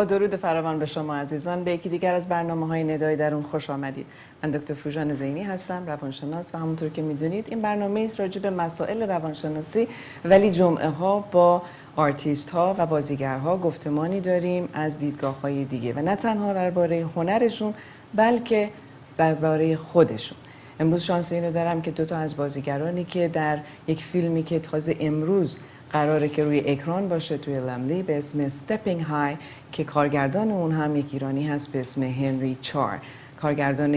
با درود فراوان به شما عزیزان، به یکی دیگر از برنامه‌های ندای درون خوش آمدید. من دکتر فوژان زینی هستم، روانشناس، و همونطور که میدونید این برنامه است راجع به مسائل روانشناسی، ولی جمعه ها با آرتیست ها و بازیگرها گفتمانی داریم از دیدگاه های دیگه و نه تنها درباره هنرشون بلکه درباره خودشون. امروز شانس اینو دارم که دو تا از بازیگرانی که در یک فیلمی که تازه امروز قراره که روی اکران باشه توی لملی به اسم استپینگ های، که کارگردان اون هم یک ایرانی هست به اسم هنری چار. کارگردان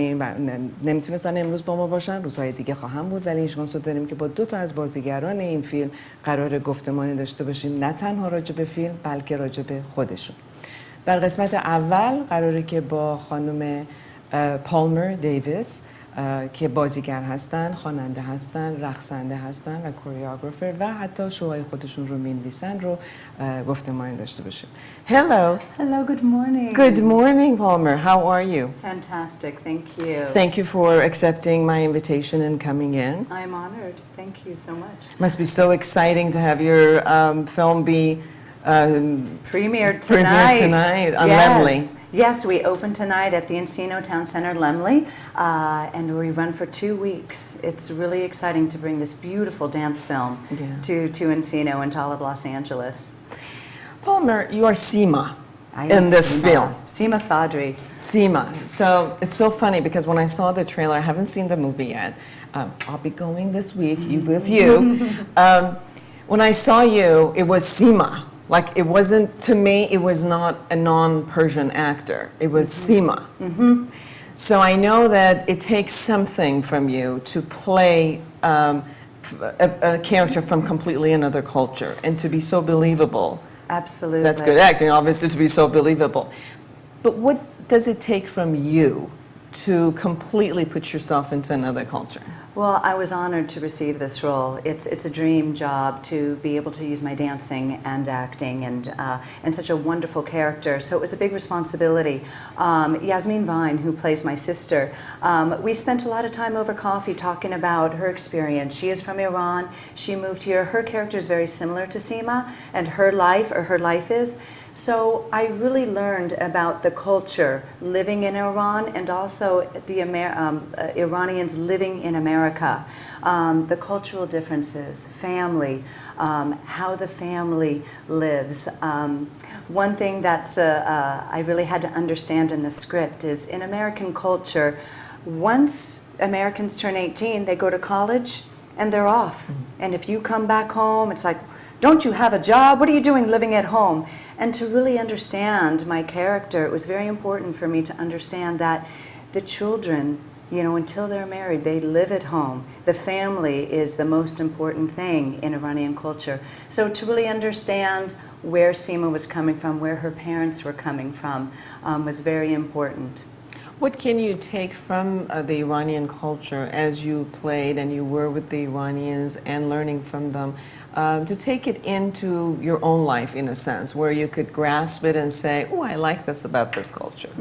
نمیتونستن امروز با ما باشن، روزهای دیگه خواهم بود، ولی این شانس رو داریم که با دو تا از بازیگران این فیلم قراره گفتمانی داشته باشیم، نه تنها راجع به فیلم بلکه راجع به خودشون. در قسمت اول قراره که با خانم پالمر دیویس که بازیگر هستن، خواننده هستن، رقصنده هستن و کوریوگرافر و حتی شوهای خودشون رو می‌نویسن رو گفتمان داشته باشیم. Hello. Hello, good morning. Good morning, Palmer. How are you? Fantastic, thank you. Thank you for accepting my invitation and coming in. I'm honored. Thank you so much. Must be so exciting to have your film be Premiered tonight on Lemley. Yes, we open tonight at the Encino Town Center, Lemley, and we run for 2 weeks. It's really exciting to bring this beautiful dance film to Encino and to all of Los Angeles. Palmer, you are Seema in this film. Seema Sadri. Seema. So it's so funny because when I saw the trailer, I haven't seen the movie yet. I'll be going this week with you. When I saw you, it was Seema. Like it wasn't, to me, it was not a non-Persian actor. It was Seema. So I know that it takes something from you to play a character from completely another culture and to be so believable. Absolutely. That's good acting, obviously, to be so believable. But what does it take from you to completely put yourself into another culture? Well, I was honored to receive this role. It's a dream job to be able to use my dancing and acting and such a wonderful character. So it was a big responsibility. Yasmin Vine, who plays my sister, we spent a lot of time over coffee talking about her experience. She is from Iran. She moved here. Her character is very similar to Seema, and her life is. So I really learned about the culture living in Iran and also the Iranians living in America, the cultural differences, family, how the family lives. One thing that's I really had to understand in the script is in American culture, once Americans turn 18, they go to college and they're off. And if you come back home, it's like, don't you have a job? What are you doing living at home? And to really understand my character, it was very important for me to understand that the children, you know, until they're married, they live at home. The family is the most important thing in Iranian culture. So to really understand where Seema was coming from, where her parents were coming from, was very important. What can you take from the Iranian culture as you played and you were with the Iranians and learning from them, to take it into your own life in a sense, where you could grasp it and say, oh, I like this about this culture?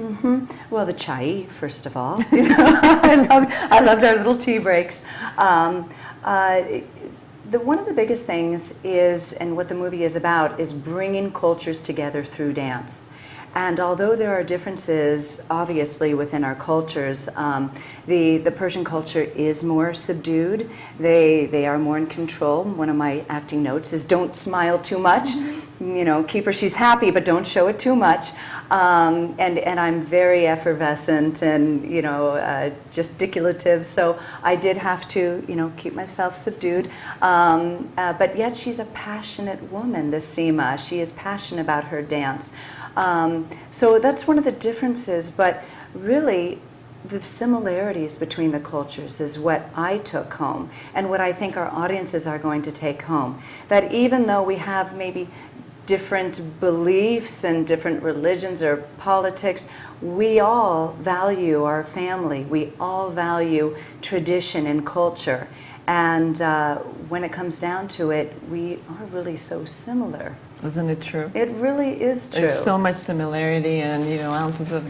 Well, the chai, first of all. I loved our little tea breaks. One of the biggest things is, and what the movie is about, is bringing cultures together through dance. And although there are differences, obviously, within our cultures, the Persian culture is more subdued. They are more in control. One of my acting notes is don't smile too much. You know, keep her, she's happy, but don't show it too much. And I'm very effervescent and, you know, gesticulative. So I did have to, you know, keep myself subdued. But yet she's a passionate woman, this Seema. She is passionate about her dance. So that's one of the differences, but really the similarities between the cultures is what I took home and what I think our audiences are going to take home. That even though we have maybe different beliefs and different religions or politics, we all value our family. We all value tradition and culture. And when it comes down to it, we are really so similar. Isn't it true? It really is true. There's so much similarity and, you know, ounces of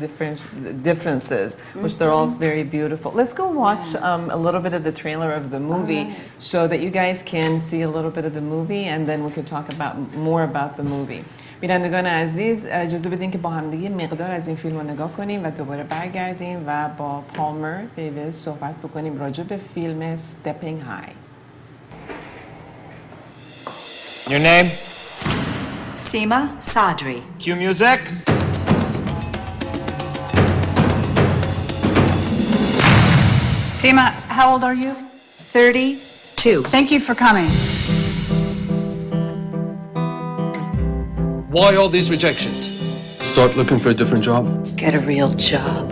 differences, which they're all very beautiful. Let's go watch a little bit of the trailer of the movie so that you guys can see a little bit of the movie, and then we can talk about more about the movie. بینندگان عزیز اجازه بدین که با همدیگه مقدار از این فیلم رو نگاه کنیم و دوباره برگردیم و با پالمر دیویس صحبت بکنیم راجع به فیلم Stepping High. Your name? Seema Sadri. Cue music. Seema, how old are you? 32. Thank you for coming. Why all these rejections? Start looking for a different job. Get a real job.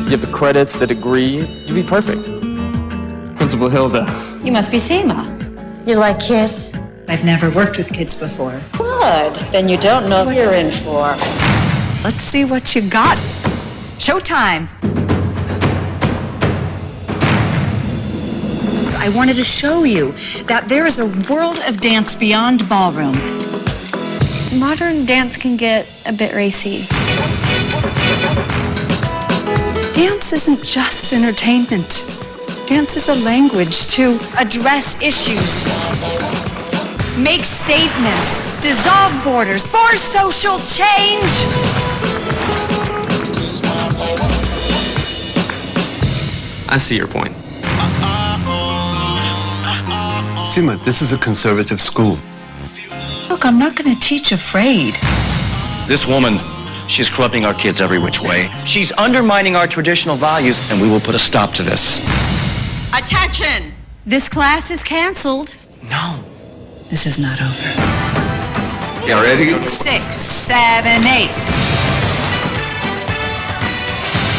You have the credits, the degree. You'd be perfect. Principal Hilda. You must be Seema. You like kids? I've never worked with kids before. Good. Then you don't know what you're in for. Let's see what you got. Showtime. I wanted to show you that there is a world of dance beyond ballroom. Modern dance can get a bit racy. Dance isn't just entertainment. Dance is a language to address issues, make statements, dissolve borders, force social change. I see your point. Seema, this is a conservative school. Look, I'm not going to teach afraid. This woman, she's corrupting our kids every which way. She's undermining our traditional values, and we will put a stop to this. Attention! This class is canceled. No. This is not over. You ready? 6, 7, 8.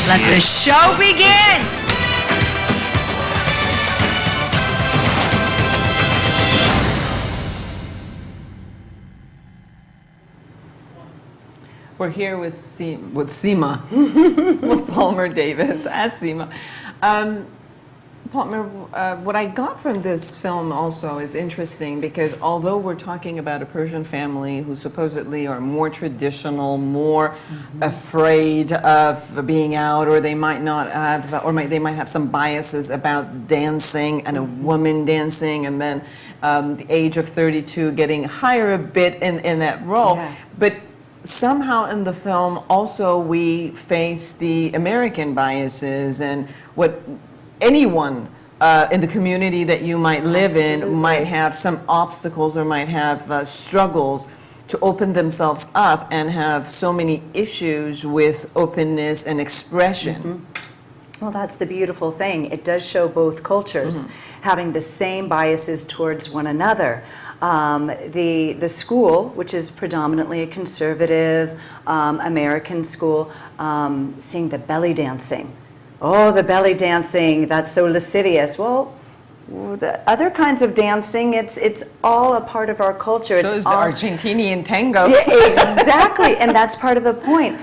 Let the show begin! We're here with Seema, with Palmer Davis as Seema. Palmer, what I got from this film also is interesting because although we're talking about a Persian family who supposedly are more traditional, more afraid of being out, or they might not have, they might have some biases about dancing and a woman dancing, and then the age of 32 getting higher a bit in that role. Yeah. But somehow in the film also we face the American biases and what anyone in the community that you might live in might have some obstacles or might have struggles to open themselves up and have so many issues with openness and expression. Well, that's the beautiful thing. It does show both cultures having the same biases towards one another. The school, which is predominantly a conservative American school, seeing the belly dancing. Oh, the belly dancing, that's so lascivious. Well, the other kinds of dancing, it's all a part of our culture. So is the Argentinian tango. Yeah, exactly, and that's part of the point.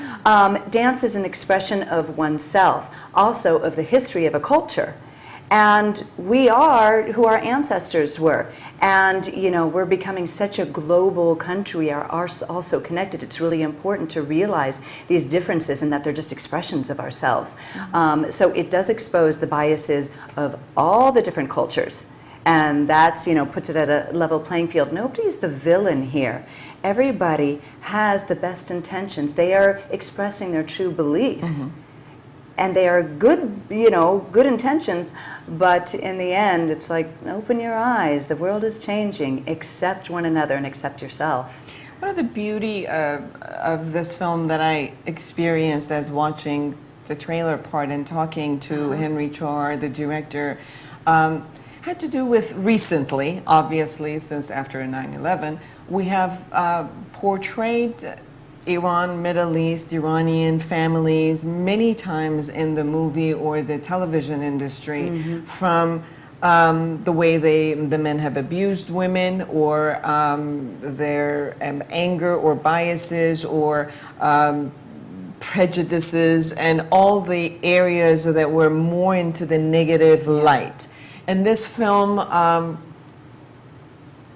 Dance is an expression of oneself, also of the history of a culture. And we are who our ancestors were. And, you know, we're becoming such a global country. We are also connected. It's really important to realize these differences and that they're just expressions of ourselves. So it does expose the biases of all the different cultures. And that's, you know, puts it at a level playing field. Nobody's the villain here. Everybody has the best intentions. They are expressing their true beliefs. And they are good, you know, good intentions, but in the end, it's like, open your eyes. The world is changing. Accept one another and accept yourself. One of the beauty of this film that I experienced as watching the trailer part and talking to Henri Char, the director, had to do with recently, obviously, since after 9/11, we have portrayed Iran, Middle East, Iranian families many times in the movie or the television industry from the way the men have abused women or their anger or biases or prejudices and all the areas that were more into the negative light. And this film,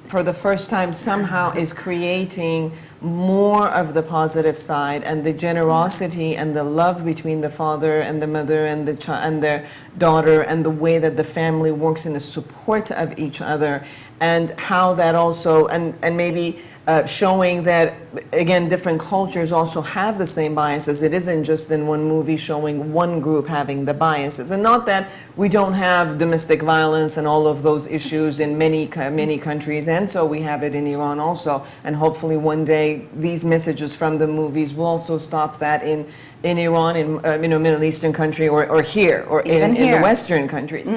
for the first time, somehow is creating more of the positive side and the generosity and the love between the father and the mother and the and their daughter, and the way that the family works in the support of each other, and how that also, and maybe showing that, again, different cultures also have the same biases. It isn't just in one movie showing one group having the biases. And not that we don't have domestic violence and all of those issues in many countries, and so we have it in Iran also. And hopefully one day these messages from the movies will also stop that in Iran, in Middle Eastern country, or here, or in the Western countries.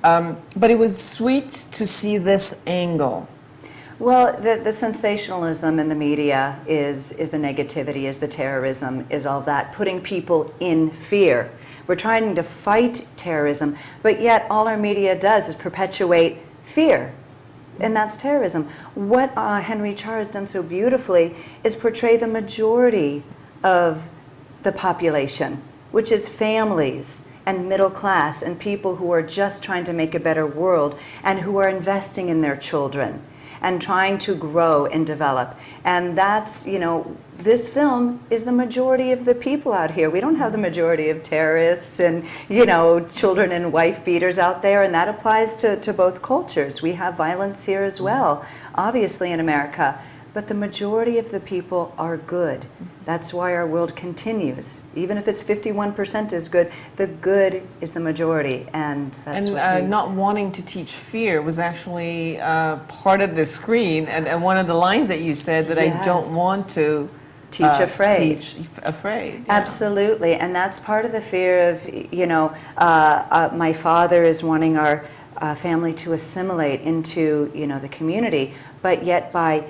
But it was sweet to see this angle. Well, the sensationalism in the media is the negativity, is the terrorism, is all that, putting people in fear. We're trying to fight terrorism, but yet all our media does is perpetuate fear, and that's terrorism. What Henri Char has done so beautifully is portray the majority of the population, which is families and middle class and people who are just trying to make a better world and who are investing in their children and trying to grow and develop. And that's, this film is the majority of the people out here. We don't have the majority of terrorists and, children and wife beaters out there, and that applies to both cultures. We have violence here as well, obviously in America, but the majority of the people are good. That's why our world continues. Even if it's 51% is good, the good is the majority, and that's not wanting to teach fear was actually part of the screen, and one of the lines that you said that I don't want to teach afraid. Teach afraid. Yeah. Absolutely, and that's part of the fear of, my father is wanting our family to assimilate into, the community, but yet by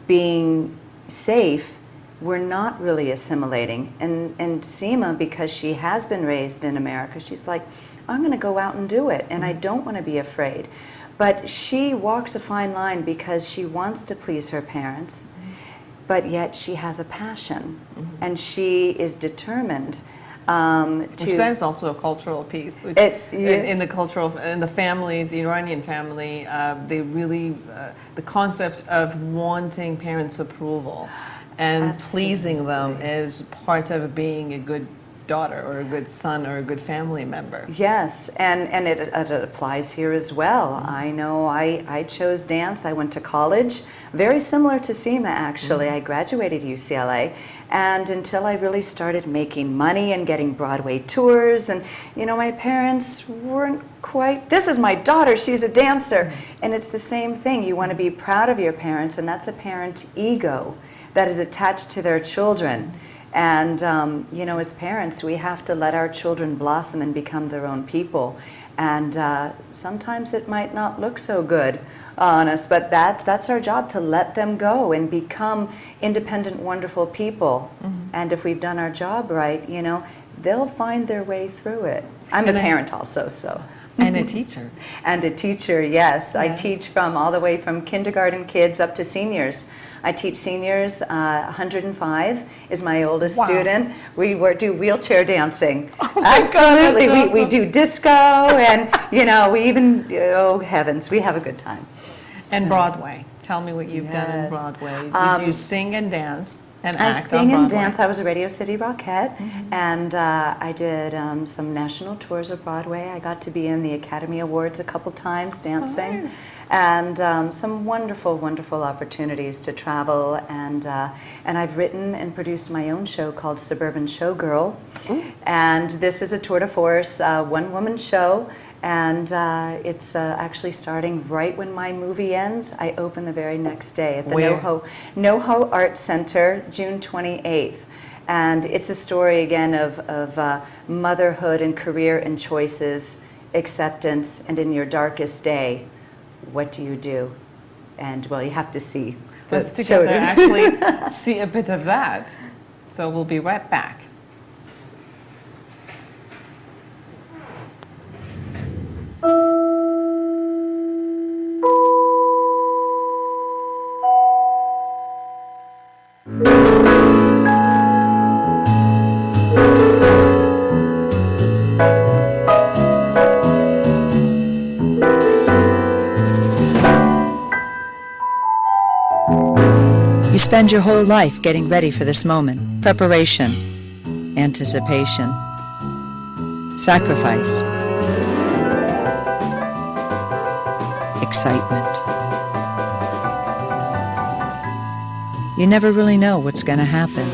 being safe, we're not really assimilating. And Seema, because she has been raised in America, she's like, I'm going to go out and do it, and I don't want to be afraid. But she walks a fine line because she wants to please her parents, but yet she has a passion, and she is determined which that is also a cultural piece. Which in the families, the Iranian family, they really, the concept of wanting parents' approval and pleasing them is part of being a good daughter or a good son or a good family member. Yes, and it applies here as well. I know I chose dance. I went to college, very similar to Seema actually. I graduated UCLA, and until I really started making money and getting Broadway tours, and my parents weren't quite, this is my daughter, she's a dancer. And it's the same thing. You want to be proud of your parents, and that's a parent ego that is attached to their children. And, as parents, we have to let our children blossom and become their own people. And sometimes it might not look so good on us, but that's our job, to let them go and become independent, wonderful people. And if we've done our job right, they'll find their way through it. I'm a parent also, so. And a teacher. And a teacher, yes. I teach from all the way from kindergarten kids up to seniors. I teach seniors. 105 is my oldest student. We do wheelchair dancing. Oh my Absolutely. God, that's awesome. We do disco, and we even, oh heavens, we have a good time. And Broadway. Tell me what you've done in Broadway. Did you sing and dance and I act sing on Broadway? and dance. I was a Radio City Rockette, and I did some national tours of Broadway. I got to be in the Academy Awards a couple times dancing, and some wonderful, wonderful opportunities to travel. And I've written and produced my own show called Suburban Showgirl, and this is a tour de force, one-woman show. And it's actually starting right when my movie ends. I open the very next day at the NoHo Art Center, June 28th. And it's a story, again, of motherhood and career and choices, acceptance, and in your darkest day, what do you do? And, well, you have to see. Let's together actually see a bit of that. So we'll be right back. spend your whole life getting ready for this moment. Preparation, anticipation, sacrifice, excitement. You never really know what's going to happen.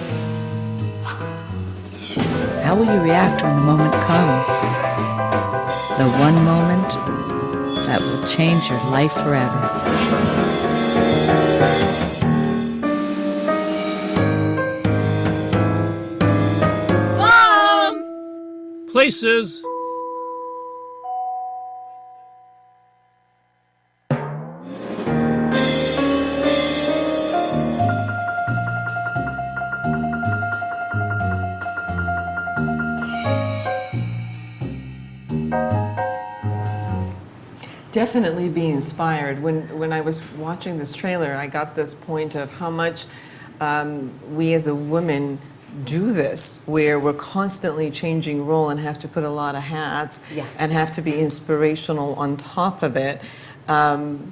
How will you react when the moment comes? The one moment that will change your life forever. Places. Definitely be inspired. When I was watching this trailer, I got this point of how much we as a woman do this, where we're constantly changing role and have to put a lot of hats and have to be inspirational on top of it. And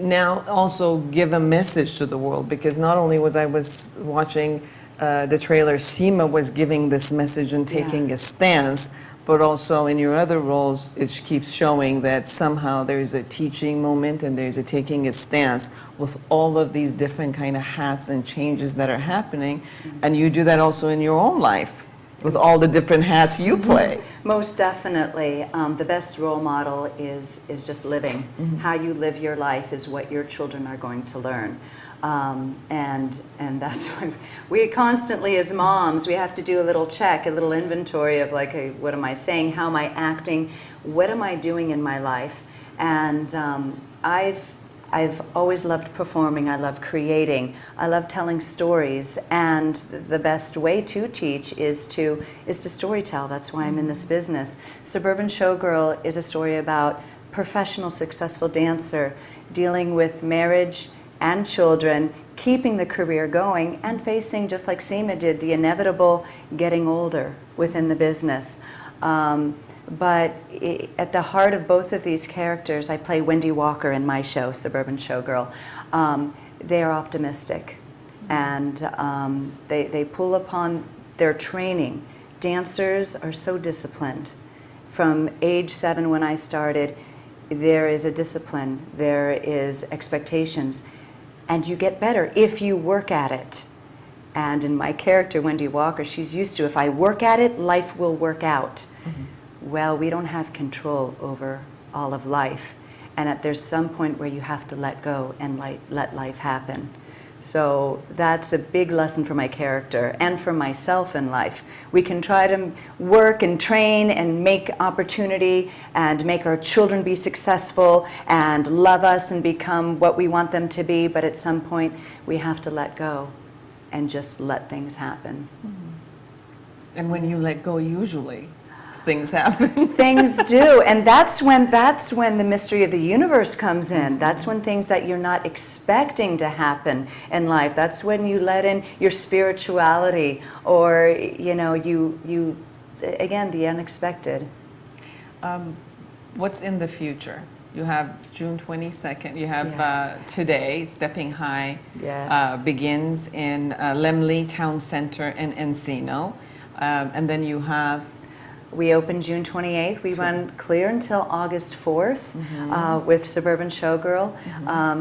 now also give a message to the world, because not only was I watching the trailer, Seema was giving this message and taking a stance, but also in your other roles, it keeps showing that somehow there's a teaching moment and there's a taking a stance with all of these different kind of hats and changes that are happening. And you do that also in your own life with all the different hats you play. Most definitely. The best role model is just living. How you live your life is what your children are going to learn. And that's why we constantly, as moms, we have to do a little check, a little inventory of like, hey, what am I saying? How am I acting? What am I doing in my life? And I've always loved performing. I love creating. I love telling stories. And the best way to teach is to storytell. That's why I'm in this business. Suburban Showgirl is a story about professional, successful dancer dealing with marriage and children, keeping the career going, and facing, just like Seema did, the inevitable getting older within the business. But at the heart of both of these characters, I play Wendy Walker in my show, Suburban Showgirl. They are optimistic, and they pull upon their training. Dancers are so disciplined. From age 7 when I started, there is a discipline, there is expectations. And you get better if you work at it. And in my character, Wendy Walker, she's used to, if I work at it, life will work out. Well, we don't have control over all of life. And there's some point where you have to let go and let life happen. So that's a big lesson for my character and for myself in life. We can try to work and train and make opportunity and make our children be successful and love us and become what we want them to be, but at some point we have to let go and just let things happen. And when you let go, usually things happen. Things do, and that's when the mystery of the universe comes in. That's when things that you're not expecting to happen in life. That's when you let in your spirituality, or you again, the unexpected. What's in the future? You have June 22nd. You have today, Stepping High begins in Lemley Town Center in Encino, and then you have. We open June 28th. We run clear until August 4th with Suburban Showgirl.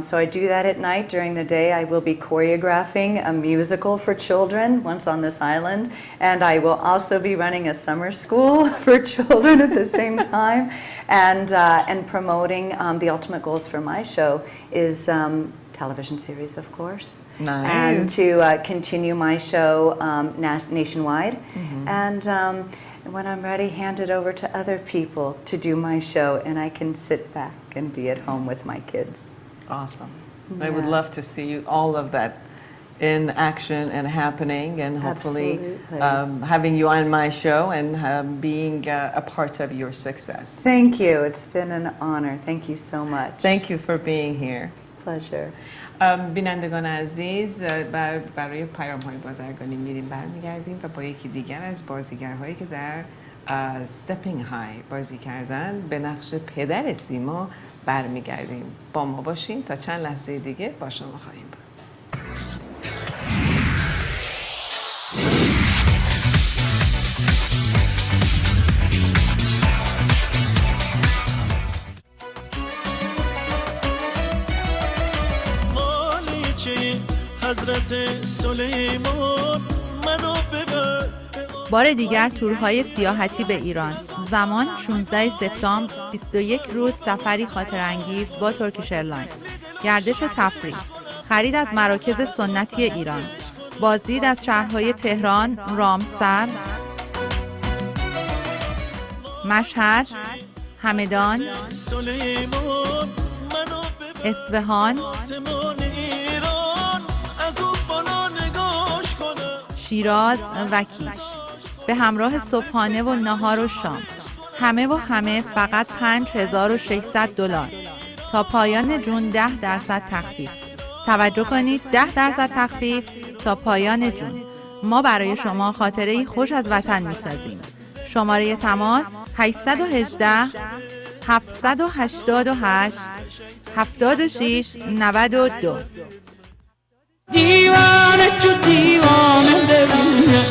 So I do that at night. During the day, I will be choreographing a musical for children once on this island. And I will also be running a summer school for children at the same time. And promoting the ultimate goals for my show is television series, of course. Nice. And to continue my show nationwide. And when I'm ready, hand it over to other people to do my show, and I can sit back and be at home with my kids. Awesome. I would love to see all of that in action and happening, and hopefully having you on my show and being a part of your success. Thank you. It's been an honor. Thank you so much. Thank you for being here. Pleasure. بینندگان عزیز، برای پیام‌های بازرگانی میریم برمیگردیم و با یکی دیگر از بازیگرهایی که در استپینگ های بازی کردن به نقش پدر سیما برمیگردیم. با ما باشین تا چند لحظه دیگه با شما خواهیم بود. حضرت سلیمان منو ببر. بار دیگر تورهای سیاحتی به ایران. زمان 16 سپتامبر، 21 روز سفری خاطرانگیز با ترکیش ایرلاین. گردش و تفریح. خرید از مراکز سنتی ایران. بازدید از شهرهای تهران، رامسر، مشهد، همدان، اصفهان، شیراز و کیش. به همراه صبحانه و نهار و شام. همه فقط $5,600. تا پایان جون 10% تخفیف. توجه کنید، 10% تخفیف تا پایان جون. ما برای شما خاطره‌ای خوش از وطن می‌سازیم. شماره تماس 818 788 76 92. دیوانه چو دیوانه ببینه،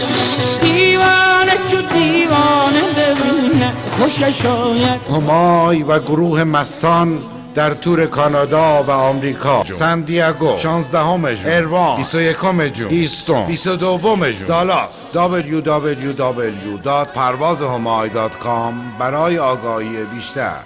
دیوانه چو دیوانه ببینه، خوشش آید. همای و گروه مستان در تور کانادا و آمریکا. سان دیگو 16 ژوئن، اروان 21 ژوئن، هیستون 22 ژوئن، دالاس. www.parvazhamay.com برای آگاهی بیشتر.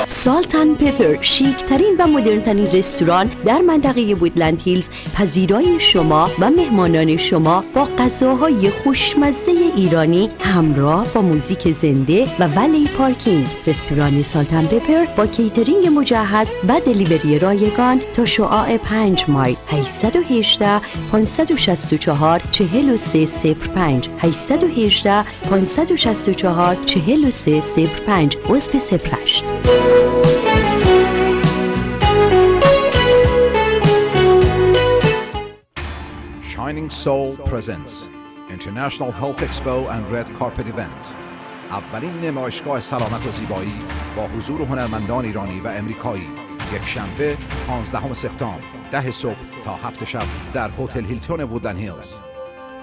سالتن پپر، شیکترین و مدرنترین رستوران در منطقه وودلند هیلز، پذیرای شما و مهمانان شما با غذاهای خوشمزه ایرانی همراه با موزیک زنده و ولی پارکینگ. رستوران سالتن پپر با کیترینگ مجهز و دلیوری رایگان تا شعاع 5 مایل. 818 564 4305 818 564 4305 عضو 08. Shining Soul presents International Health Expo and Red Carpet Event. اولین نمایشگاه سلامت و زیبایی با حضور هنرمندان ایرانی و امریکایی. یک شنبه 15 سپتامبر 10 صبح تا 7 شب در هتل هیلتون وودلند هیلز.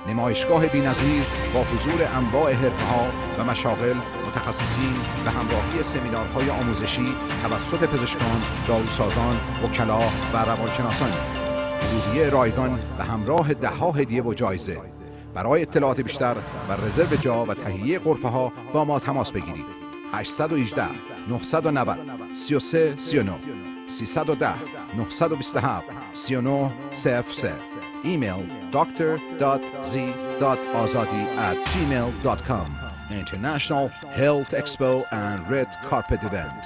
نمایشگاه بی‌نظیر با حضور انواع حرفه‌ها و مشاغل، متخصصین و همراهی سمینارهای آموزشی توسط پزشکان، داروسازان، وکلا و روانشناسان. ورودی رایگان و همراه ده‌ها هدیه و جایزه. برای اطلاعات بیشتر و رزرو جا و تهیه غرفه‌ها با ما تماس بگیرید. 818 990 33 39 310 927 3900. Email dr.z.azadi@gmail.com. International Health Expo and Red Carpet Event.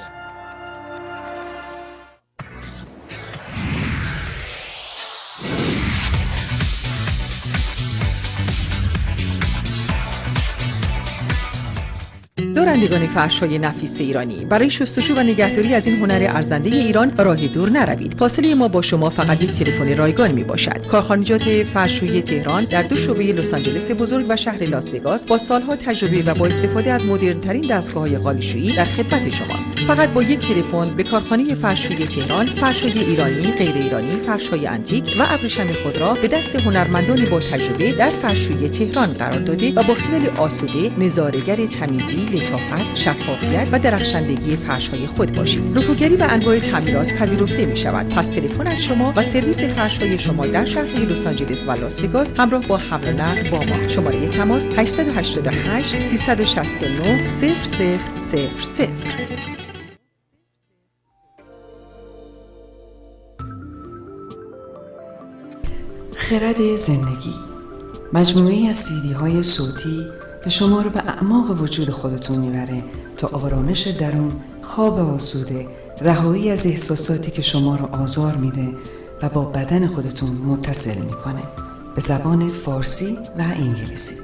دارندگان فرش‌های نفیس ایرانی، برای شستشو و نگهداری از این هنر ارزنده ایران راه دور نروید. فاصله ما با شما فقط یک تلفن رایگان میباشد. کارخانجات فرش‌های تهران در 2 شعبه لس آنجلس بزرگ و شهر لاس وگاس با سالها تجربه و با استفاده از مدرن‌ترین دستگاه‌های قالیشویی در خدمت شماست. فقط با یک تلفن به کارخانه فرش‌های تهران، فرش‌های ایرانی، غیر ایرانی، فرش‌های انتیک و ابریشم خود را به دست هنرمندان با تجربه در فرش‌های تهران قرار داده و با خیال آسوده نظاره‌گر تمیزی، لطافت، شفافیت و درخشندگی فرش‌های خود باشید. رفوگری و انواع تعمیرات پذیرفته می‌شود. پس تلفن از شما و سرویس فرش‌های شما در شهرهای لس آنجلس و لاس وگاس همراه با حمل و نقل با ما. شماره تماس 888 369 0000. خرد زندگی، مجموعه‌ای از سیدی‌های صوتی که شما رو به اعماق وجود خودتون میبره تا آرامش درون، خواب آسوده، رهایی از احساساتی که شما رو آزار میده و با بدن خودتون متصل میکنه به زبان فارسی و انگلیسی.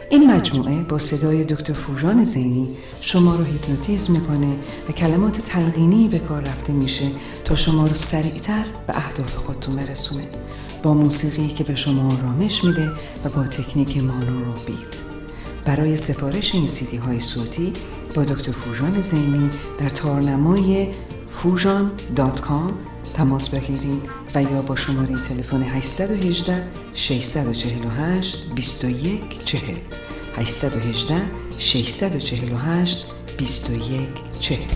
این مجموعه با صدای دکتر فوژان زینی شما رو هیپنوتیزم میکنه و کلمات تلقینی به کار رفته میشه تا شما رو سریعتر به اهداف خودتون برسونه، با موسیقی که به شما آرامش میده و با تکنیک مانو و بیت. برای سفارش این سیدی های صوتی با دکتر فوژان زینی در تارنمای foojan.com تماس بگیرید و یا با شماره تلفن 818 648 2140 818 648 2140.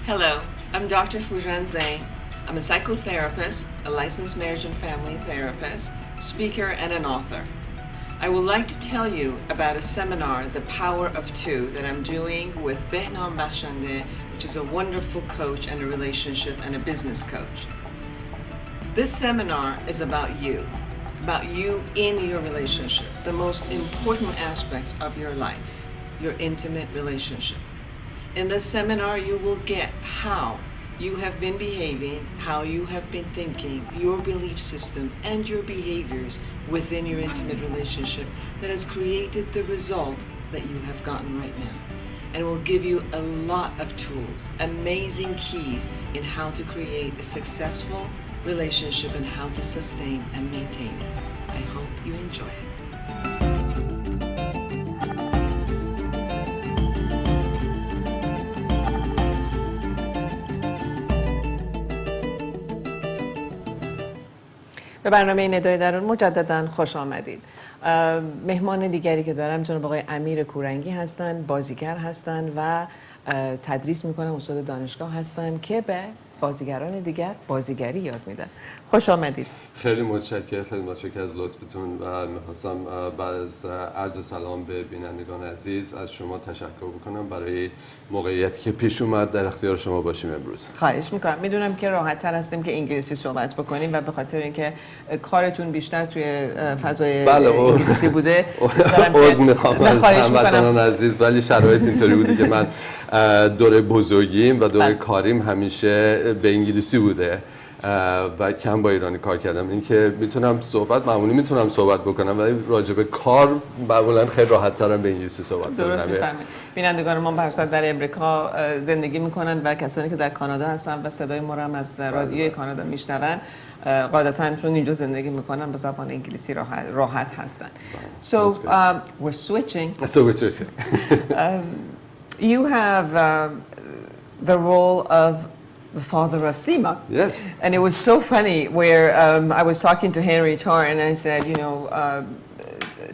Hello, I'm Dr. Foojan Zeine. I'm a psychotherapist, a licensed marriage and family therapist, speaker, and an author. I would like to tell you about a seminar, The Power of Two, that I'm doing with Behnam Bakhshande, which is a wonderful coach and a relationship and a business coach. This seminar is about you in your relationship, the most important aspect of your life, your intimate relationship. In this seminar, you will get how you have been behaving, how you have been thinking, your belief system, and your behaviors within your intimate relationship that has created the result that you have gotten right now. And will give you a lot of tools, amazing keys in how to create a successful relationship and how to sustain and maintain it. I hope you enjoy it. به برنامه ندای درون مجددا خوش آمدید. مهمان دیگری که دارم جناب آقای امیر کورنگی هستند، بازیگر هستند و تدریس میکنن، استاد دانشگاه هستند که به بازیگران دیگر بازیگری یاد میدن. خوش آمدید. خیلی متشکرم از لطفتون و میخواستم بعد از عرض سلام به بینندگان عزیز از شما تشکر بکنم برای موقعیتی که پیش اومد در اختیار شما باشیم امروز. خواهش میکنم. میدونم که راحت تر هستیم که انگلیسی صحبت بکنیم و به خاطر اینکه کارتون بیشتر توی فضای انگلیسی بوده عذر میخوام از هموطنان عزیز، ولی شرایط اینطوری بودی که من دوره بزرگیم و دوره کاریم همیشه به انگلیسی بوده و کم با ایرانی کار کردم. این که معمولی میتونم صحبت بکنم ولی راجع به کار معمولا خیلی راحت ترم به انگلیسی صحبت کنم. درست میفهمید. بینندگان ما برصد در امریکا زندگی میکنن و کسانی که در کانادا هستن و صدای ما رو هم از رادیوی کانادا میشنون قاعدتاً چون اینجا زندگی میکنن به زبان انگلیسی راحت هستن. So we're switching. You have the role of the father of Seema. Yes. And it was so funny where I was talking to Henri Char and I said,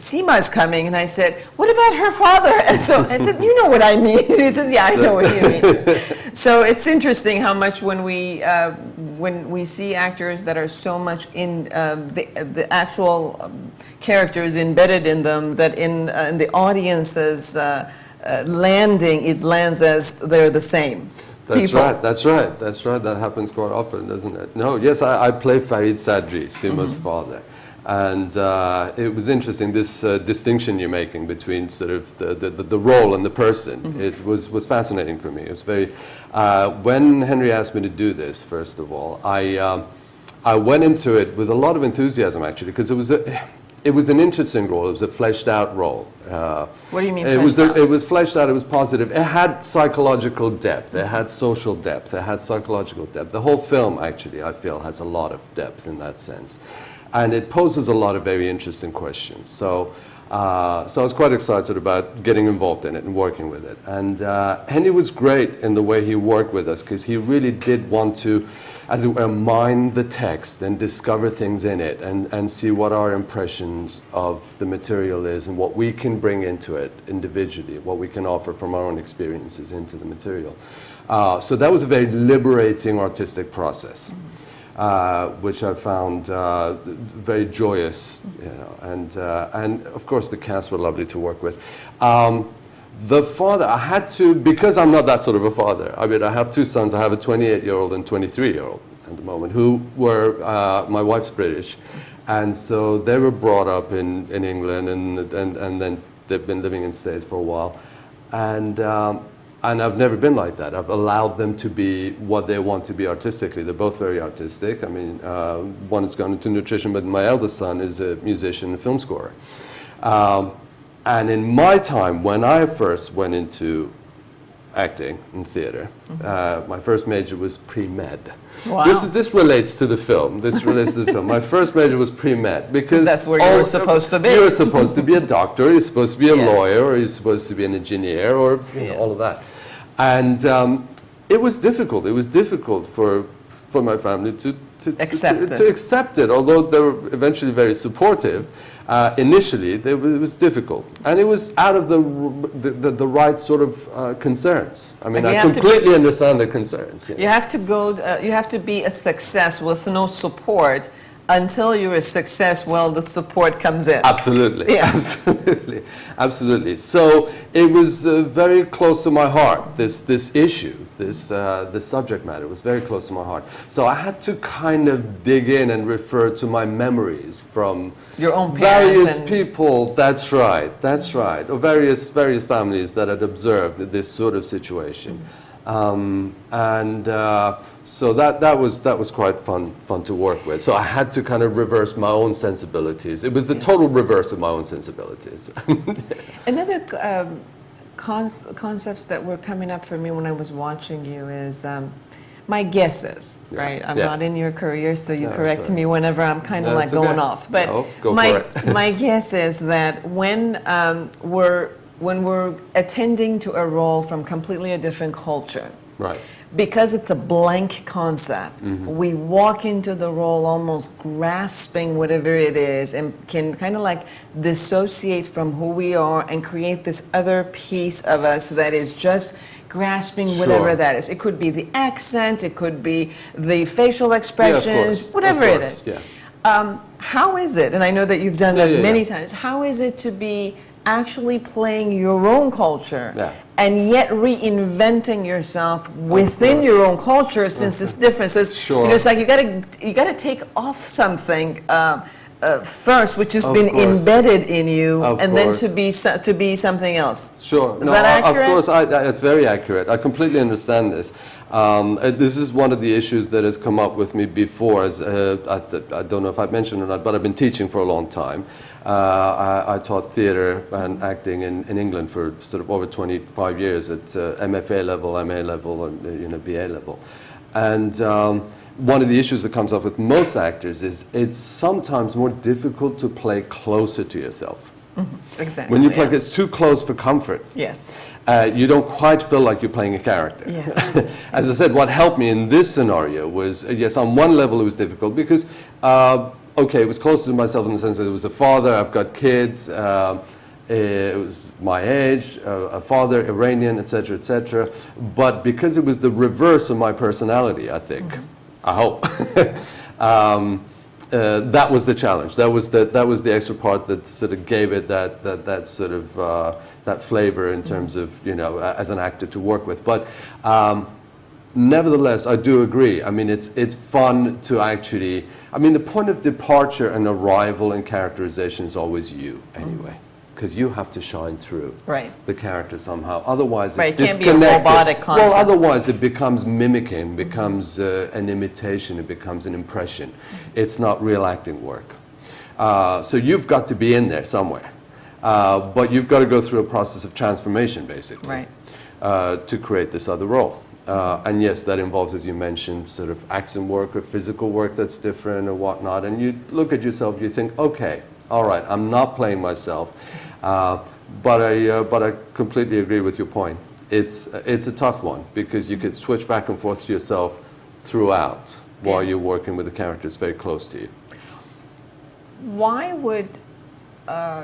Seema is coming, and I said, what about her father? And so I said, you know what I mean. He says, yeah, I know what you mean. So it's interesting how much when we see actors that are so much in the actual characters embedded in them, that in the audience's landing, it lands as they're the same. That's right. That happens quite often, doesn't it? No, yes, I play Farid Sadri, Seema's father. And it was interesting, this distinction you're making between sort of the role and the person. It was fascinating for me. It was very, when Henri asked me to do this, first of all, I went into it with a lot of enthusiasm, actually, because it was an interesting role. It was a fleshed out role. What do you mean fleshed out? It was fleshed out, it was positive. It had psychological depth, it had social depth, it had psychological depth. The whole film, actually, I feel, has a lot of depth in that sense. And it poses a lot of very interesting questions. So I was quite excited about getting involved in it and working with it. And Henri was great in the way he worked with us, because he really did want to, as it were, mine the text and discover things in it and see what our impressions of the material is and what we can bring into it individually, what we can offer from our own experiences into the material. So that was a very liberating artistic process. Which I found very joyous, and of course the cast were lovely to work with. The father, I had to, because I'm not that sort of a father. I mean, I have two sons. I have a 28-year-old and 23-year-old at the moment, who were, my wife's British, and so they were brought up in England, and then they've been living in States for a while, and I've never been like that. I've allowed them to be what they want to be artistically. They're both very artistic. I mean, one has gone into nutrition, but my eldest son is a musician and film scorer. And in my time, when I first went into acting in theater, my first major was pre-med. Wow. This relates to the film. My first major was pre-med, because that's where you were supposed to be. You were supposed to be a doctor, you're supposed to be a lawyer, or you're supposed to be an engineer, or all of that. And it was difficult. It was difficult for for my family to accept it. Although they were eventually very supportive, initially it was difficult, and it was out of the right sort of concerns. I mean, I completely understand the concerns. You have to go. You have to be a success with no support. Until you're a success, well, the support comes in. Absolutely, yeah. Absolutely, absolutely. So it was very close to my heart. This issue, this subject matter was very close to my heart. So I had to kind of dig in and refer to my memories from your own parents various people. That's right, or various families that had observed this sort of situation, So that was quite fun to work with. So I had to kind of reverse my own sensibilities. It was the total reverse of my own sensibilities. Another concepts that were coming up for me when I was watching you is my guesses, right? I'm not in your career, so you correct me whenever I'm kind of like going off. But my guess is that when we're attending to a role from completely a different culture, right? Because it's a blank concept, we walk into the role almost grasping whatever it is and can kind of like dissociate from who we are and create this other piece of us that is just grasping whatever that is. It could be the accent, it could be the facial expressions, whatever it is. How is it, and I know that you've done that many times, how is it to be actually playing your own culture and yet reinventing yourself within your own culture, since it's different? So it's, it's like you gotta take off something first, which has been embedded in you, and then to be something else. Sure. Is that accurate? Of course, it's very accurate. I completely understand this. This is one of the issues that has come up with me before. As I don't know if I've mentioned or not, but I've been teaching for a long time. I taught theatre and acting in England for sort of over 25 years at MFA level, MA level, and BA level. And one of the issues that comes up with most actors is it's sometimes more difficult to play closer to yourself. Exactly. When you play, it's too close for comfort. Yes. You don't quite feel like you're playing a character. Yes. As I said, what helped me in this scenario was, yes, on one level it was difficult because, okay, it was closer to myself in the sense that it was a father, I've got kids, it was my age, a father, Iranian, etc., etc. But because it was the reverse of my personality, I think, I hope, that was the challenge. That was the extra part that sort of gave it that sort of that flavor in terms of, as an actor to work with. But nevertheless, I do agree. I mean, it's fun to actually. I mean, the point of departure and arrival in characterization is always you, anyway, because you have to shine through the character somehow. Otherwise, it's disconnected. It can't be a robotic concept. Well, otherwise it becomes mimicking, becomes an imitation, it becomes an impression. It's not real acting work. So you've got to be in there somewhere, but you've got to go through a process of transformation, basically, to create this other role. And yes, that involves, as you mentioned, sort of accent work or physical work that's different or whatnot. And you look at yourself, you think, okay, all right, I'm not playing myself. But I completely agree with your point. It's a tough one because you could switch back and forth to yourself throughout while you're working with the characters very close to you. Why would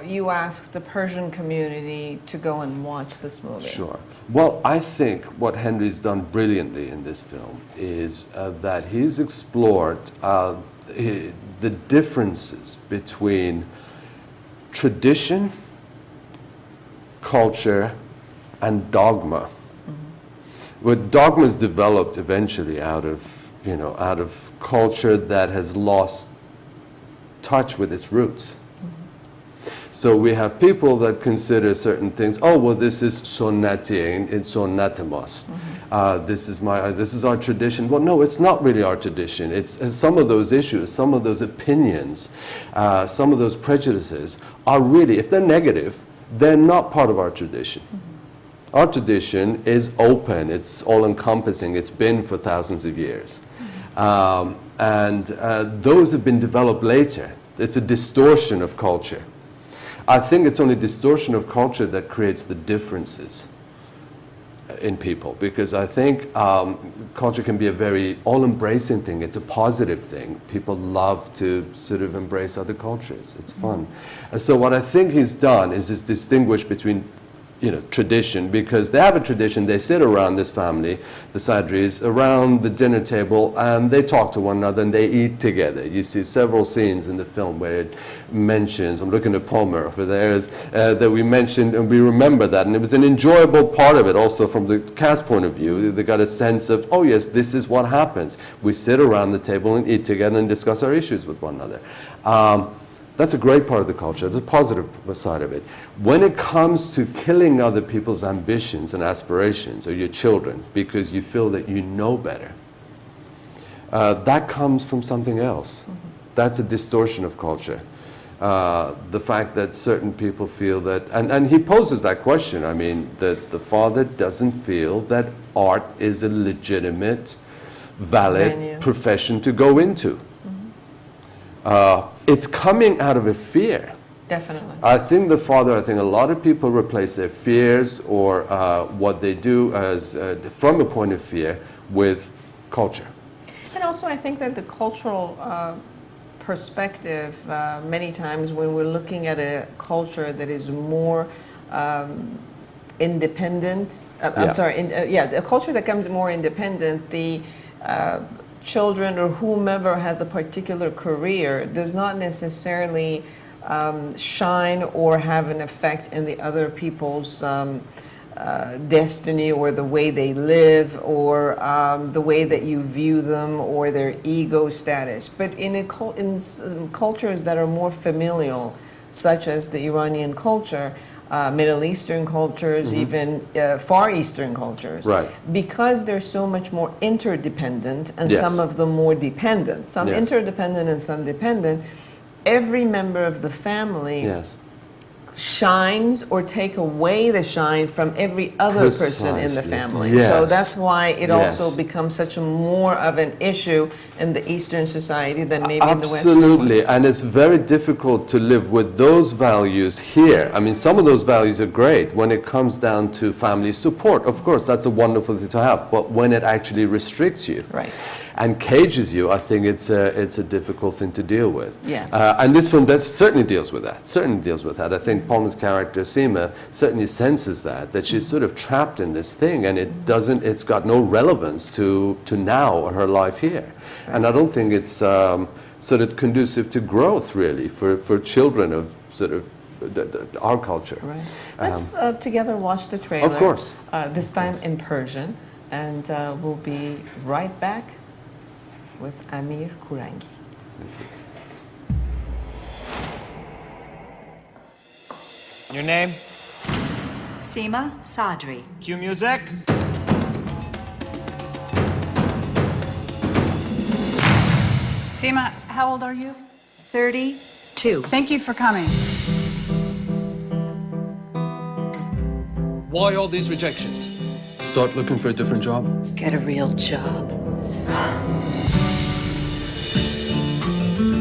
you ask the Persian community to go and watch this movie? Sure. Well, I think what Henri's done brilliantly in this film is that he's explored the differences between tradition, culture, and dogma. Where dogma is developed eventually out of culture that has lost touch with its roots. So we have people that consider certain things, oh, well, this is sunnati, it's sunnatamos. This is our tradition. Well, no, it's not really our tradition. It's some of those issues, some of those opinions, some of those prejudices are really, if they're negative, they're not part of our tradition. Our tradition is open, it's all-encompassing, it's been for thousands of years. And those have been developed later. It's a distortion of culture. I think it's only distortion of culture that creates the differences. in people, because I think culture can be a very all-embracing thing. It's a positive thing. People love to sort of embrace other cultures. It's fun. And so what I think he's done is distinguish between tradition, because they have a tradition. They sit around this family, the Sadris, around the dinner table, and they talk to one another and they eat together. You see several scenes in the film where it mentions, I'm looking at Palmer over there, that we mentioned, and we remember that. And it was an enjoyable part of it also from the cast point of view. They got a sense of, oh yes, this is what happens. We sit around the table and eat together and discuss our issues with one another. That's a great part of the culture. It's a positive side of it. When it comes to killing other people's ambitions and aspirations, or your children, because you feel that you know better, that comes from something else. That's a distortion of culture. The fact that certain people feel that, and he poses that question, I mean, that the father doesn't feel that art is a legitimate, valid profession to go into. It's coming out of a fear. Definitely. I think a lot of people replace their fears or what they do as from a point of fear with culture. And also I think that the cultural perspective, many times when we're looking at a culture that is more independent, a culture that becomes more independent, the children or whomever has a particular career does not necessarily shine or have an effect in the other people's destiny or the way they live or the way that you view them or their ego status. But in cultures that are more familial, such as the Iranian culture, Middle Eastern cultures, even Far Eastern cultures, because they're so much more interdependent and some of them more dependent, some interdependent and some dependent, every member of the family shines or take away the shine from every other person in the family. So that's why it also becomes such a more of an issue in the Eastern society than maybe in the Western. Absolutely, and it's very difficult to live with those values here. I mean, some of those values are great when it comes down to family support. Of course, that's a wonderful thing to have, but when it actually restricts you. And cages you, I think it's a difficult thing to deal with. And this film certainly deals with that. I think Palmer's character, Seema, certainly senses that she's sort of trapped in this thing, and it's got no relevance to now or her life here. And I don't think it's sort of conducive to growth, really, for children of sort of our culture. Let's together watch the trailer. Of course. This time in Persian, and we'll be right back with Amir Korgany. Your name? Seema Sadri. Cue music. Seema, how old are you? 32. Thank you for coming. Why all these rejections? Start looking for a different job. Get a real job.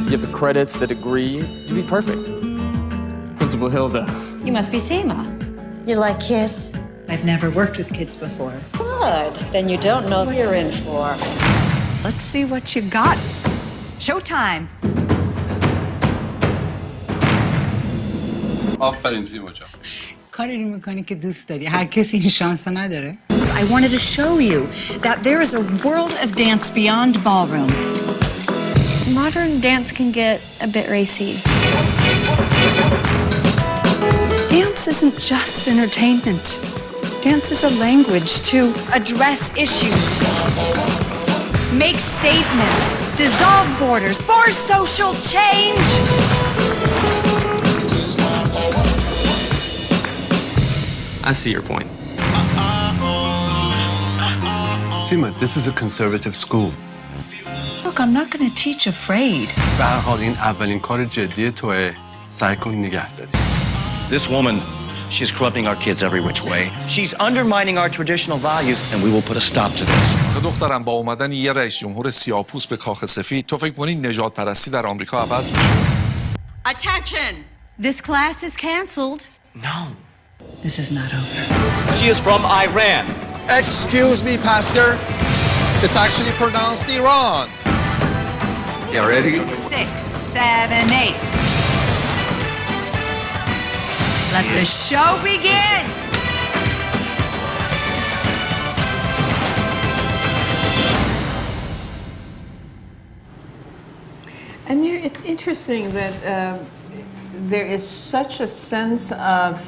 You have the credits, the degree. You'd be perfect. Principal Hilda. You must be Seema. You like kids? I've never worked with kids before. Good. Then you don't know what you're in for. Let's see what you got. Showtime. آفرین سیما جان. کاری رو میکنی که دوست داری. هر کسی این شانس رو نداره. I wanted to show you that there is a world of dance beyond ballroom. Modern dance can get a bit racy. Dance isn't just entertainment. Dance is a language to address issues, make statements, dissolve borders, force social change. I see your point. Seema, this is a conservative school. Look, I'm not going to teach afraid. به هر حال این اولین کار جدی توه. سعی کن نگه داری. This woman, she's corrupting our kids every which way. She's undermining our traditional values, and we will put a stop to this. دخترم با اومدن یه رئیس جمهور سیاه‌پوست به کاخ سفید تو فکر کنی نژاد پرستی در آمریکا عوض میشه؟ Attention! This class is canceled. No. This is not over. She is from Iran. Excuse me, Pastor. It's actually pronounced Iran. You ready? 6, 7, 8. Let the show begin. Amir, it's interesting that there is such a sense of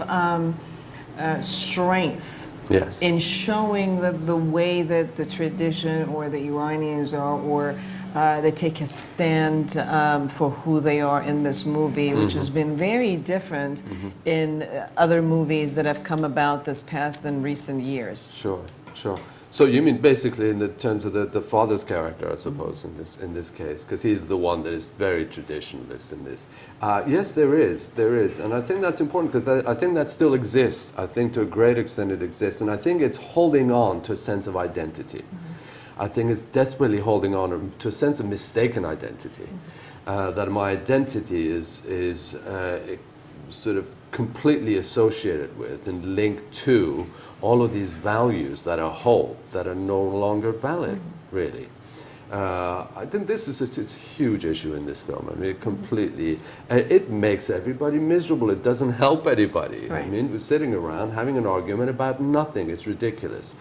strength Yes. in showing that the way that the tradition or the Iranians are, or they take a stand for who they are in this movie, which has been very different in other movies that have come about this past and recent years. Sure, sure. So you mean basically in the terms of the father's character, I suppose, in this case, because he's the one that is very traditionalist in this. Yes, there is, and I think that's important because I think that still exists. I think to a great extent it exists, and I think it's holding on to a sense of identity. I think it's desperately holding on to a sense of mistaken identity, that my identity is sort of completely associated with and linked to all of these values that are whole, that are no longer valid, really. I think this is a huge issue in this film. I mean, it makes everybody miserable. It doesn't help anybody. Right. I mean, we're sitting around having an argument about nothing. It's ridiculous.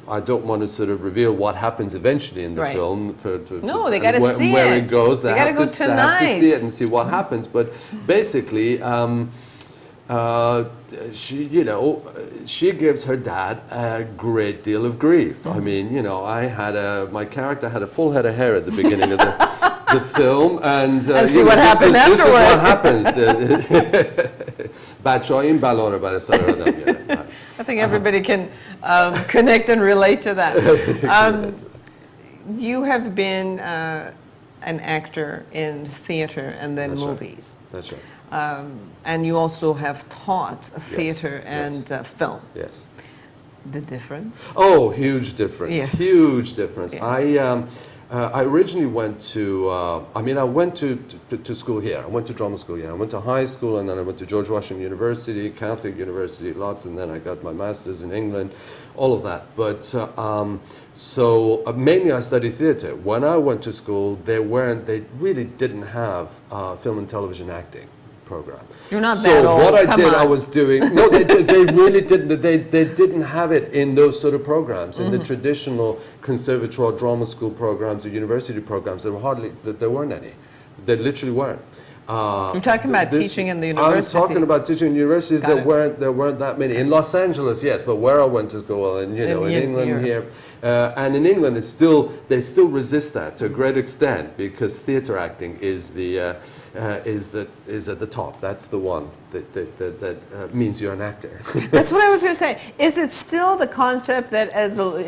I don't want to sort of reveal what happens eventually in the Right. film. No, they gotta see where it. it goes. They gotta go They have to tonight. see it and see what happens. But basically, she gives her dad a great deal of grief. I mean, my character had a full head of hair at the beginning of the film, and see what happened afterward. This is what happens. بچه‌ها این بلا رو برای سر آدم میارن. I think everybody can connect and relate to that. You have been an actor in theater and then That's right. movies. That's right. And you also have taught theater and film. Yes. The difference? Oh, huge difference. Yes. Huge difference. Yes. I originally went to, I went to school here. I went to drama school here. I went to high school, and then I went to George Washington University, Catholic University, lots, and then I got my master's in England, all of that. But mainly I studied theater. When I went to school, they really didn't have film and television acting program. You're not so that old. what I Come did, on. I was doing. No, they really didn't. They didn't have it in those sort of programs, in the traditional conservatoire drama school programs or university programs. There weren't any. There literally weren't. You're talking about teaching in the university. I'm talking about teaching in universities. There weren't that many. In Los Angeles, yes, but where I went to school, and in England here. And in England, they still resist that to a great extent because theatre acting is at the top. That's the one that means you're an actor. That's what I was going to say. Is it still the concept that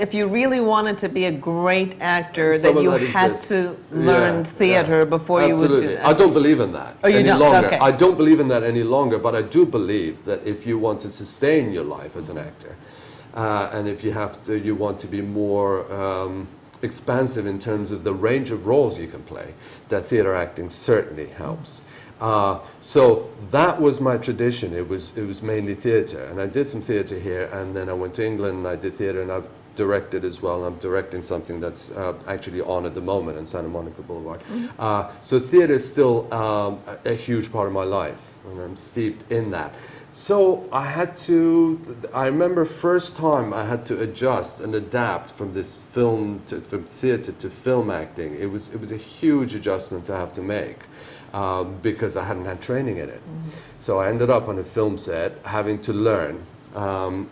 if you really wanted to be a great actor, that you had to learn theatre before you would do that? I don't believe in that you any don't? longer. Okay. I don't believe in that any longer, but I do believe that if you want to sustain your life as an actor, and if you want to be more expansive in terms of the range of roles you can play, that theatre acting certainly helps. So that was my tradition. It was mainly theatre, and I did some theatre here, and then I went to England and I did theatre, and I've directed as well. I'm directing something that's actually on at the moment on Santa Monica Boulevard. So theatre is still a huge part of my life, and I'm steeped in that. So I remember first time I had to adjust and adapt from this from theatre to film acting. It was a huge adjustment to have to make because I hadn't had training in it. So I ended up on a film set having to learn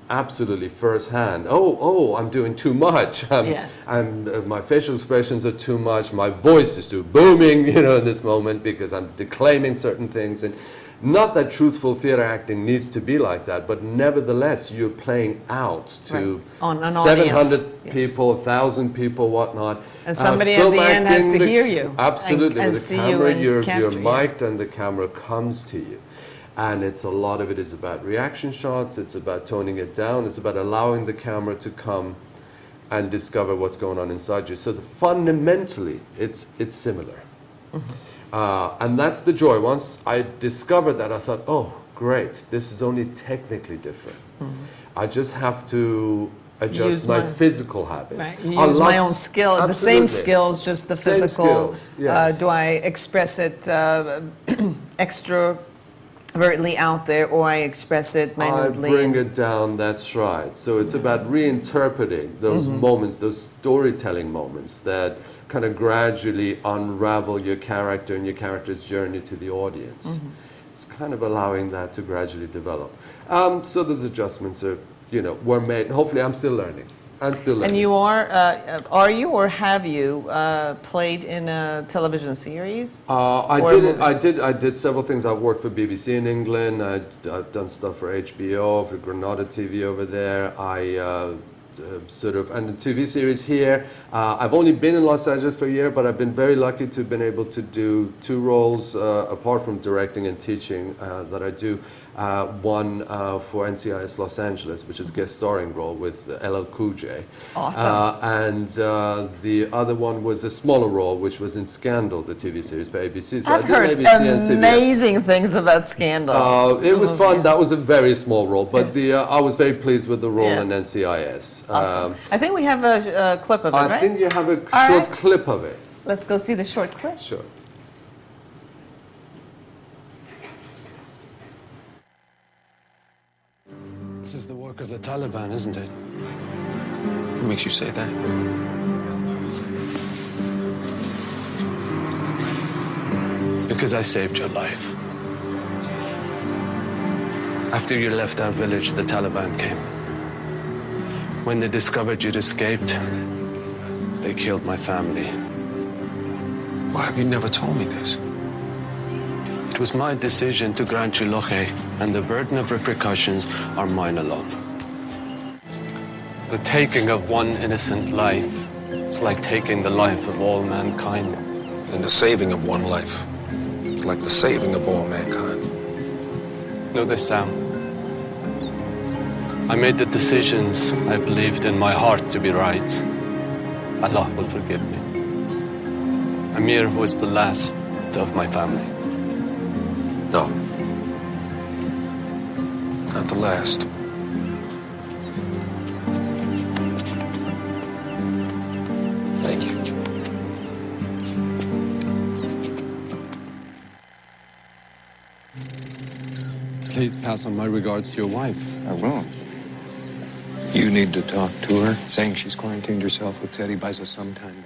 absolutely firsthand. I'm doing too much. Yes. And my facial expressions are too much. My voice is too booming, in this moment because I'm declaiming certain things. And not that truthful theatre acting needs to be like that, but nevertheless, you're playing out to on an 700 audience. people, 1,000 people, whatnot. And somebody at the end has to hear you. Absolutely. And With the see camera, you and you're capture, mic'd and the camera comes to you. And a lot of it is about reaction shots, it's about toning it down, it's about allowing the camera to come and discover what's going on inside you. So fundamentally, it's similar. And that's the joy. Once I discovered that, I thought, great. This is only technically different. I just have to adjust my physical habits. Right. You use my own skill, the same skills, just the physical. Skills, yes. Do I express it extrovertly out there, or I express it minutely? I bring it down, that's right. So it's about reinterpreting those moments, those storytelling moments that kind of gradually unravel your character and your character's journey to the audience. It's kind of allowing that to gradually develop. So those adjustments were made. Hopefully, I'm still learning. And you are you or have you played in a television series? I did several things. I've worked for BBC in England. I've done stuff for HBO, for Granada TV over there. And the TV series here. I've only been in Los Angeles for a year, but I've been very lucky to have been able to do 2 roles, apart from directing and teaching, that I do. One for NCIS Los Angeles, which is a guest starring role with LL Cool J. Awesome. And the other one was a smaller role, which was in Scandal, the TV series for ABC. So I've heard amazing things about Scandal. It was fun. That was a very small role, but I was very pleased with the role in NCIS. Awesome. I think we have a clip of it, right? I think you have a short clip of it. Let's go see the short clip. Sure. This is the work of the Taliban, isn't it? What makes you say that? Because I saved your life. After you left our village, the Taliban came. When they discovered you'd escaped, they killed my family. Why have you never told me this? It was my decision to grant you Loche, and the burden of repercussions are mine alone. The taking of one innocent life is like taking the life of all mankind. And the saving of one life is like the saving of all mankind. Know this, Sam. I made the decisions I believed in my heart to be right. Allah will forgive me. Amir was the last of my family. No. Not the last. Thank you. Please pass on my regards to your wife. I will. You need to talk to her, saying she's quarantined herself with Teddy buys us some time.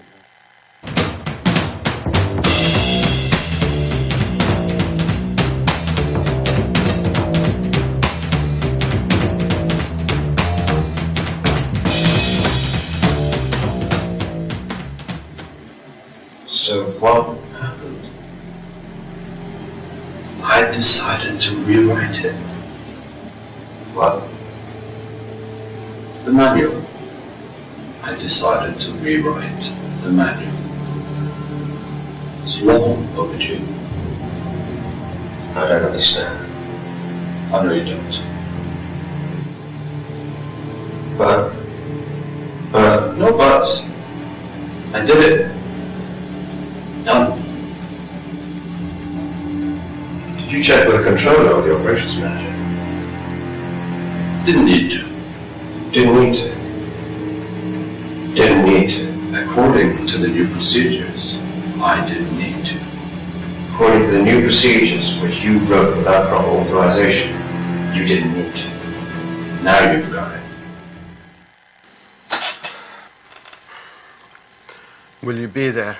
So what happened? I decided to rewrite it. What? The manual. I decided to rewrite the manual. It's long overdue. I don't understand. I know you don't. But, no buts. I did it. Done. Did you check with the controller or the operations manager? Didn't need to. Didn't need to. Didn't need to. According to the new procedures, I didn't need to. According to the new procedures, which you wrote without proper authorization, you didn't need to. Now you've got it. Will you be there?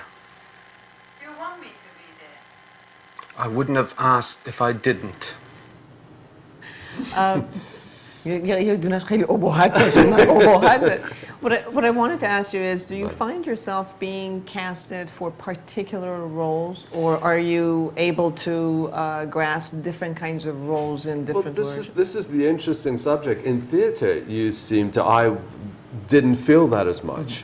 I wouldn't have asked if I didn't. What I wanted to ask you is, do you find yourself being casted for particular roles, or are you able to grasp different kinds of roles in different versions? This is the interesting subject. In theatre, I didn't feel that as much.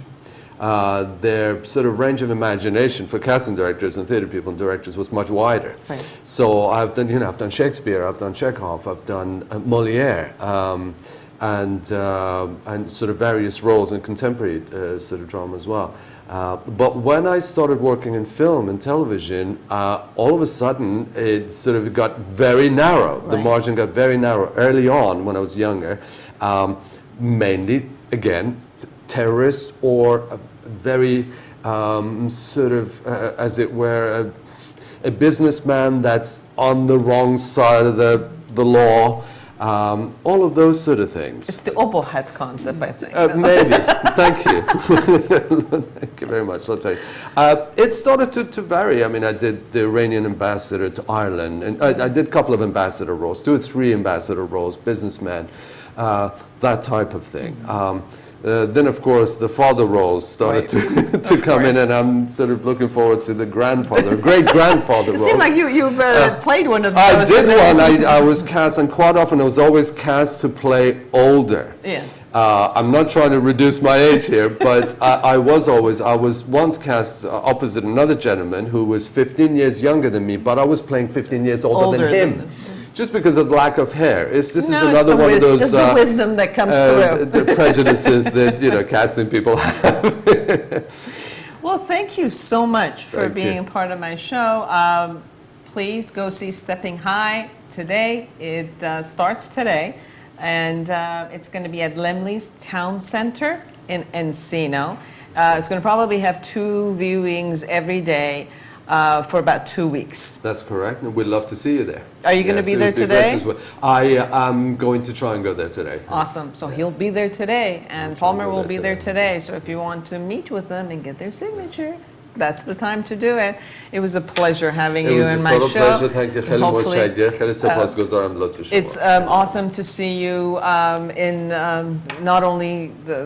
Their sort of range of imagination for casting directors and theatre people and directors was much wider. Right. So I've done Shakespeare, I've done Chekhov, I've done Molière, and sort of various roles in contemporary sort of drama as well. But when I started working in film and television, all of a sudden it sort of got very narrow. The margin got very narrow early on when I was younger. Mainly, again, terrorist or very sort of, as it were, a businessman that's on the wrong side of the law. All of those sort of things. It's the Obohat concept, I think. Maybe. Thank you. Thank you very much. I'll tell you. It started to vary. I mean, I did the Iranian ambassador to Ireland, and I did a couple of ambassador roles, 2 or 3 ambassador roles, businessman, that type of thing. Then, of course, the father roles started to come in, and I'm sort of looking forward to the grandfather, great-grandfather role. It seemed like you played one of those. I did one. I was cast, and quite often I was always cast to play older. Yes. I'm not trying to reduce my age here, but I was once cast opposite another gentleman who was 15 years younger than me, but I was playing 15 years older than him. Just because of lack of hair. This is another one of those just the wisdom that comes through. The prejudices that casting people have. Well, thank you so much for being a part of my show. Please go see Stepping High today. It starts today, and it's going to be at Lemley's Town Center in Encino. It's going to probably have 2 viewings every day. For about 2 weeks. That's correct, and we'd love to see you there. Are you going to be there today? I am going to try and go there today. Awesome. So he'll be there today, and Palmer will be there today. So if you want to meet with them and get their signature, that's the time to do it. It was a pleasure having you in my show. It was a total pleasure. Thank you. It's awesome to see you in not only the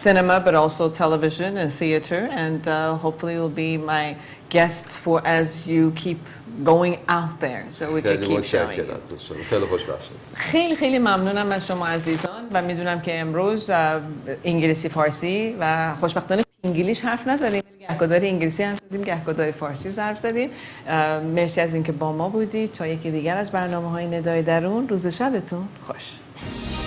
cinema, but also television and theater, and hopefully you'll be my guest for as you keep going out there, so we can keep showing. خیلی خیلی ممنونم از شما عزیزان و میدونم که امروز انگلیسی فارسی و خوشبختانه انگلیش حرف نزدیم، گهگداری انگلیسی حرف زدیم، گهگداری فارسی حرف زدیم. مرسی از اینکه با ما بودید. تا یکی دیگر از برنامه‌های ندای درون، روز شبتون خوش.